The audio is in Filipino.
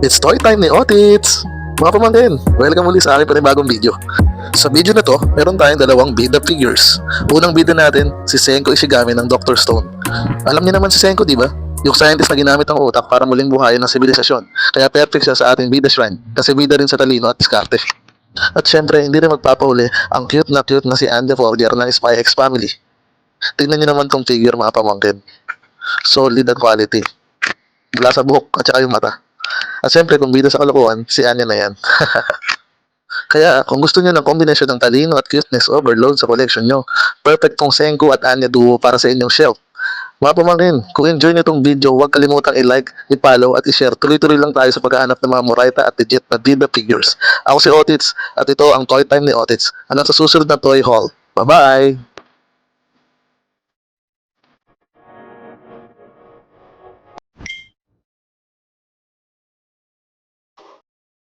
It's toy time ni Otits! Mga pamangkin, welcome muli sa aking panibagong video. Sa video na to, meron tayong dalawang bida figures. Unang bida natin, si Senko Ishigami ng Dr. Stone. Alam niyo naman si Senko, di ba? Yung scientist na ginamit ang utak para muling buhayin ng sibilisasyon. Kaya perfect siya sa ating bida shrine, kasi bida rin sa talino at diskarte. At syempre, hindi rin magpapahuli ang cute na si Anya Forger ng Spy X Family. Tingnan niyo naman tong figure, mga pamangkin. Solid at quality. Mula sa buhok at saka yung mata. At syempre, kung bida sa kalokohan, si Anya na yan. Kaya, kung gusto niyo ng kombinasyon ng talino at cuteness overload sa collection nyo, perfect tong Senko at Anya duo para sa inyong shelf. Mga pamangkin, kung enjoy nyo tong video, huwag kalimutang i-like, i-follow at i-share. Tuloy-tuloy lang tayo sa paghahanap ng mga Moraita at legit na bida figures. Ako si Otits at ito ang Toy Time ni Otits. Hanggang sa susunod na Toy Haul. Bye-bye!